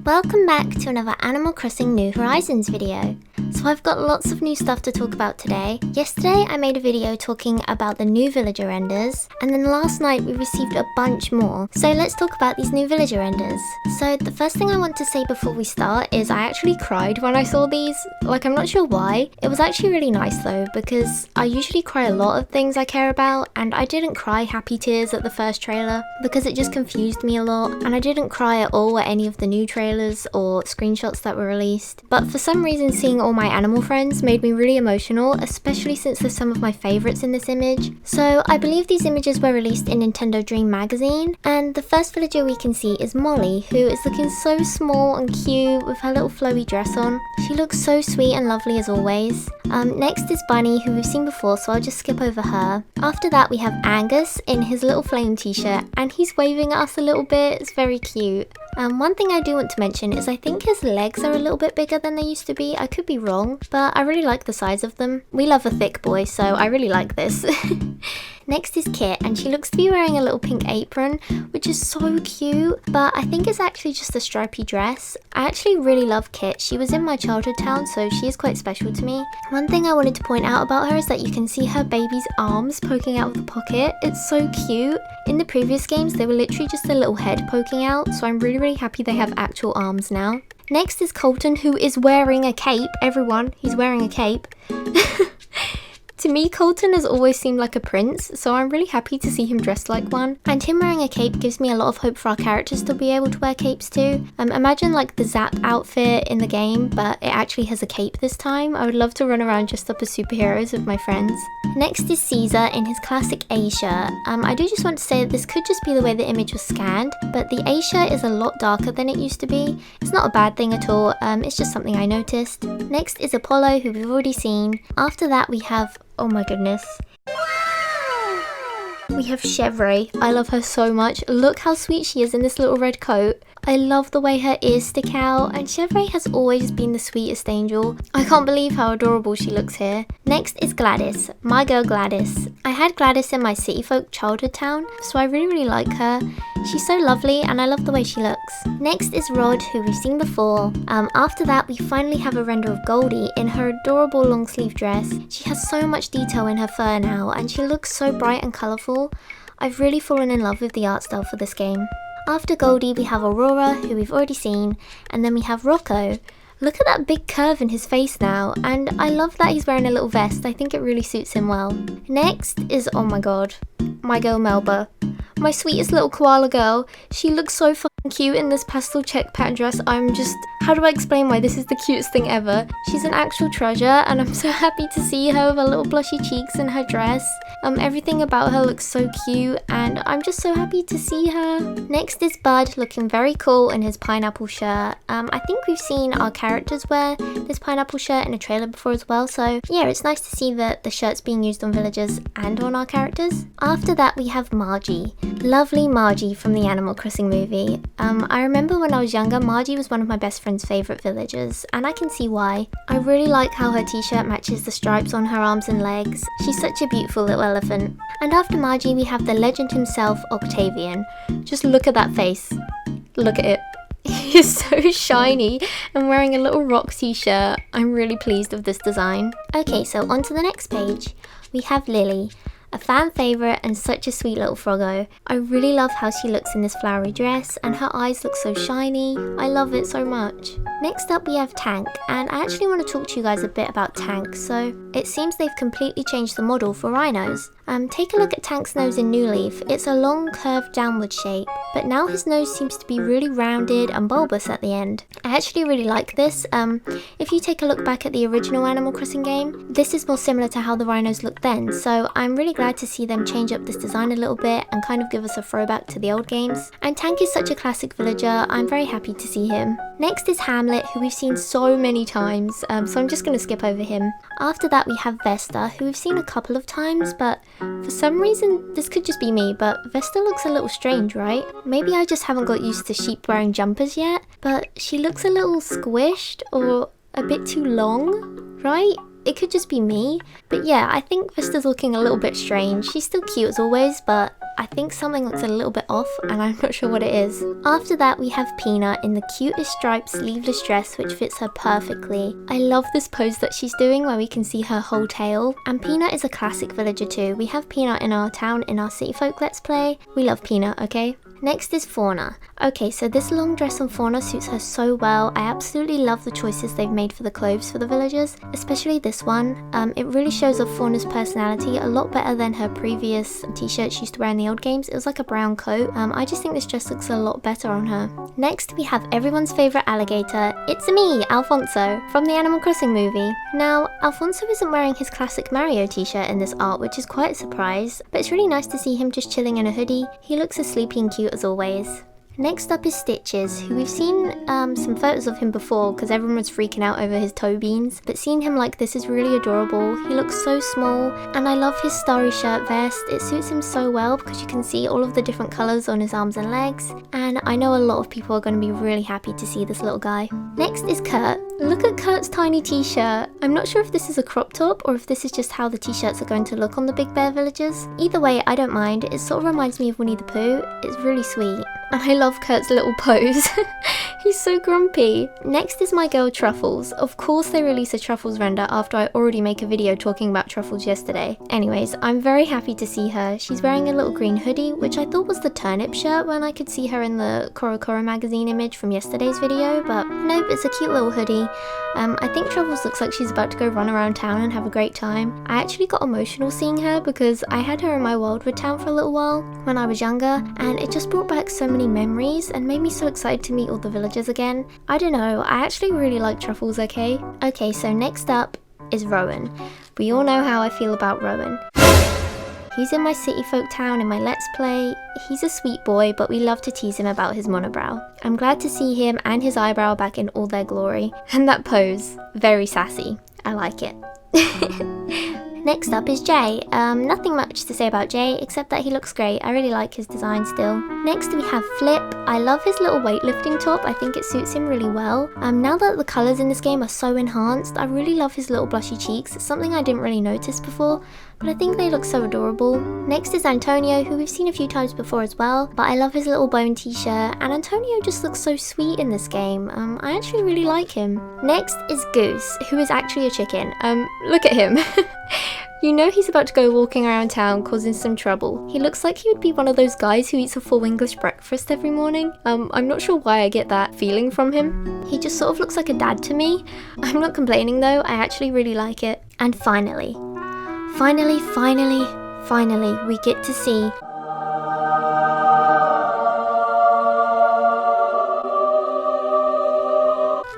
Welcome back to another Animal Crossing New Horizons video. So I've got lots of new stuff to talk about today. Yesterday I made a video talking about the new villager renders, and then last night we received a bunch more. So let's talk about these new villager renders. So the first thing I want to say before we start is I actually cried when I saw these. Like, I'm not sure why. It was actually really nice though, because I usually cry a lot of things I care about, and I didn't cry happy tears at the first trailer because it just confused me a lot, and I didn't cry at all at any of the new trailers or screenshots that were released. But for some reason, seeing all my animal friends made me really emotional, especially since they're some of my favourites in this image. So I believe these images were released in Nintendo Dream magazine, and the first villager we can see is Molly, who is looking so small and cute with her little flowy dress on. She looks so sweet and lovely as always. Next is Bunny, who we've seen before, so I'll just skip over her. After that we have Angus in his little flame t-shirt, and he's waving at us a little bit. It's very cute. One thing I do want to mention is I think his legs are a little bit bigger than they used to be. I could be wrong, but I really like the size of them. We love a thick boy, so I really like this. Next is Kit, and she looks to be wearing a little pink apron, which is so cute, but I think it's actually just a stripy dress. I actually really love Kit. She was in my childhood town, so she is quite special to me. One thing I wanted to point out about her is that you can see her baby's arms poking out of the pocket. It's so cute. In the previous games, they were literally just a little head poking out, so I'm really happy they have actual arms now. Next is Colton, who is wearing a cape. Everyone, he's wearing a cape. To me, Colton has always seemed like a prince, so I'm really happy to see him dressed like one. And him wearing a cape gives me a lot of hope for our characters to be able to wear capes too. Imagine like the Zap outfit in the game, but it actually has a cape this time. I would love to run around dressed up as superheroes with my friends. Next is Caesar in his classic A shirt. I do just want to say that this could just be the way the image was scanned, but the A shirt is a lot darker than it used to be. It's not a bad thing at all, it's just something I noticed. Next is Apollo, who we've already seen. After that we have, oh my goodness. We have Chevrolet. I love her so much. Look how sweet she is in this little red coat. I love the way her ears stick out, and Chevrolet has always been the sweetest angel. I can't believe how adorable she looks here. Next is Gladys, my girl Gladys. I had Gladys in my City Folk childhood town, so I really like her. She's so lovely and I love the way she looks. Next is Rod, who we've seen before. After that we finally have a render of Goldie in her adorable long sleeve dress. She has so much detail in her fur now, and she looks so bright and colourful. I've really fallen in love with the art style for this game. After Goldie we have Aurora, who we've already seen, and then we have Rocco. Look at that big curve in his face now, and I love that he's wearing a little vest. I think it really suits him well. Next is, oh my god, my girl Melba. My sweetest little koala girl. She looks so fucking cute in this pastel check pattern dress. How do I explain why this is the cutest thing ever? She's an actual treasure, and I'm so happy to see her with her little blushy cheeks and her dress. Everything about her looks so cute, and I'm just so happy to see her. Next is Bud, looking very cool in his pineapple shirt. I think we've seen our characters wear this pineapple shirt in a trailer before as well, so yeah, it's nice to see that the shirt's being used on villagers and on our characters. After that we have Margie. Lovely Margie from the Animal Crossing movie. I remember when I was younger, Margie was one of my best friend's favourite villagers, and I can see why. I really like how her t-shirt matches the stripes on her arms and legs. She's such a beautiful little elephant. And after Margie we have the legend himself, Octavian. Just look at that face. Look at it. He is so shiny and wearing a little rock t-shirt. I'm really pleased with this design. Okay, so on to the next page. We have Lily, a fan favourite and such a sweet little froggo. I really love how she looks in this flowery dress, and her eyes look so shiny. I love it so much. Next up we have Tank, and I actually want to talk to you guys a bit about Tank. So it seems they've completely changed the model for rhinos. Take a look at Tank's nose in New Leaf. It's a long curved downward shape, but now his nose seems to be really rounded and bulbous at the end. I actually really like this. If you take a look back at the original Animal Crossing game, this is more similar to how the rhinos looked then, so I'm really glad to see them change up this design a little bit and kind of give us a throwback to the old games. And Tank is such a classic villager, I'm very happy to see him. Next is Hamlet, who we've seen so many times, so I'm just going to skip over him. After that we have Vesta, who we've seen a couple of times, but for some reason, this could just be me, but Vesta looks a little strange, right? Maybe I just haven't got used to sheep wearing jumpers yet, but she looks a little squished or a bit too long, right? It could just be me, but yeah, I think Vesta's looking a little bit strange. She's still cute as always, but I think something looks a little bit off and I'm not sure what it is. After that we have Peanut in the cutest striped sleeveless dress which fits her perfectly. I love this pose that she's doing where we can see her whole tail. And Peanut is a classic villager too. We have Peanut in our town in our City Folk Let's Play. We love Peanut, okay? Next is Fauna. Okay, so this long dress on Fauna suits her so well. I absolutely love the choices they've made for the clothes for the villagers, especially this one. It really shows off Fauna's personality a lot better than her previous t-shirt she used to wear in the old games. It was like a brown coat. I just think this dress looks a lot better on her. Next, we have everyone's favourite alligator. It's me, Alfonso, from the Animal Crossing movie. Now, Alfonso isn't wearing his classic Mario t-shirt in this art, which is quite a surprise, but it's really nice to see him just chilling in a hoodie. He looks as sleepy and cute as always. Next up is Stitches, who we've seen some photos of him before because everyone was freaking out over his toe beans, but seeing him like this is really adorable. He looks so small and I love his starry shirt vest. It suits him so well because you can see all of the different colours on his arms and legs, and I know a lot of people are going to be really happy to see this little guy. Next is Kurt. Look at Kurt's tiny t-shirt. I'm not sure if this is a crop top or if this is just how the t-shirts are going to look on the Big Bear villagers. Either way, I don't mind. It sort of reminds me of Winnie the Pooh. It's really sweet. And I love Kurt's little pose. He's so grumpy. Next is my girl Truffles. Of course they release a Truffles render after I already make a video talking about Truffles yesterday. Anyways, I'm very happy to see her. She's wearing a little green hoodie, which I thought was the turnip shirt when I could see her in the Korokoro magazine image from yesterday's video, but nope, it's a cute little hoodie. I think Truffles looks like she's about to go run around town and have a great time. I actually got emotional seeing her because I had her in my Wildwood town for a little while when I was younger, and it just brought back so many memories and made me so excited to meet all the villagers again. I don't know, I actually really like Truffles, okay? Okay, so next up is Rowan. We all know how I feel about Rowan. He's in my City Folk town in my Let's Play. He's a sweet boy, but we love to tease him about his monobrow. I'm glad to see him and his eyebrow back in all their glory. And that pose, very sassy. I like it. Next up is Jay. Nothing much to say about Jay, except that he looks great. I really like his design still. Next we have Flip. I love his little weightlifting top. I think it suits him really well. Now that the colours in this game are so enhanced, I really love his little blushy cheeks. It's something I didn't really notice before, but I think they look so adorable. Next is Antonio, who we've seen a few times before as well, but I love his little bone t-shirt, and Antonio just looks so sweet in this game. I actually really like him. Next is Goose, who is actually a chicken. Look at him. You know he's about to go walking around town causing some trouble. He looks like he would be one of those guys who eats a full English breakfast every morning. I'm not sure why I get that feeling from him. He just sort of looks like a dad to me. I'm not complaining though, I actually really like it. And finally, we get to see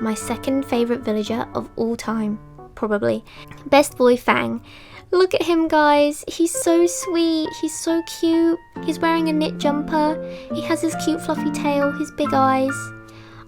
my second favourite villager of all time, probably. Best boy Fang. Look at him guys, he's so sweet, he's so cute. He's wearing a knit jumper, he has his cute fluffy tail, his big eyes.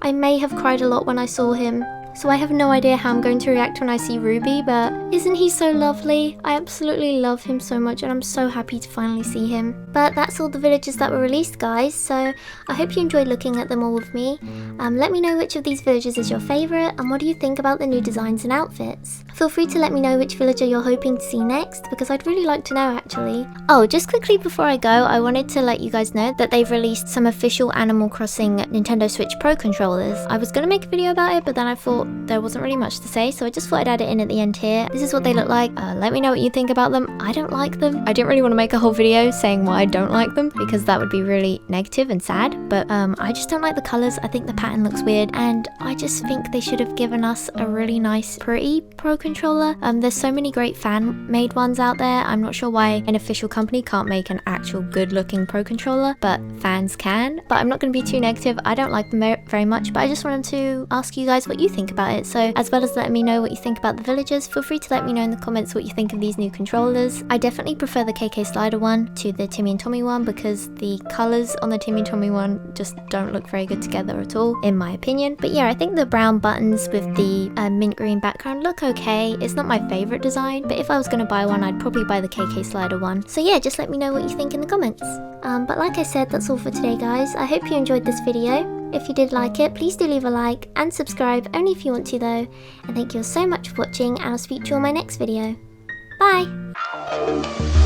I may have cried a lot when I saw him, so I have no idea how I'm going to react when I see Ruby, but isn't he so lovely? I absolutely love him so much and I'm so happy to finally see him. But that's all the villagers that were released guys, so I hope you enjoyed looking at them all with me. Let me know which of these villagers is your favourite and what do you think about the new designs and outfits. Feel free to let me know which villager you're hoping to see next because I'd really like to know actually. Oh, just quickly before I go, I wanted to let you guys know that they've released some official Animal Crossing Nintendo Switch Pro controllers. I was going to make a video about it, but then I thought there wasn't really much to say, so I just thought I'd add it in at the end here. This is what they look like. Let me know what you think about them. I don't like them. I didn't really want to make a whole video saying why I don't like them because that would be really negative and sad, but I just don't like the colours. I think the pattern looks weird and I just think they should have given us a really nice, pretty Pro controller. There's so many great fan-made ones out there. I'm not sure why an official company can't make an actual good-looking Pro controller, but fans can. But I'm not going to be too negative. I don't like them very much, but I just wanted to ask you guys what you think about it. So as well as letting me know what you think about the villagers, feel free to let me know in the comments what you think of these new controllers. I definitely prefer the KK Slider one to the Timmy and Tommy one because the colours on the Timmy and Tommy one just don't look very good together at all, in my opinion. But yeah, I think the brown buttons with the mint green background look okay. It's not my favourite design, but if I was going to buy one, I'd probably buy the KK Slider one. So yeah, just let me know what you think in the comments. But like I said, that's all for today guys. I hope you enjoyed this video. If you did like it, please do leave a like and subscribe, only if you want to though. And thank you all so much for watching, and I'll speak to you on my next video. Bye!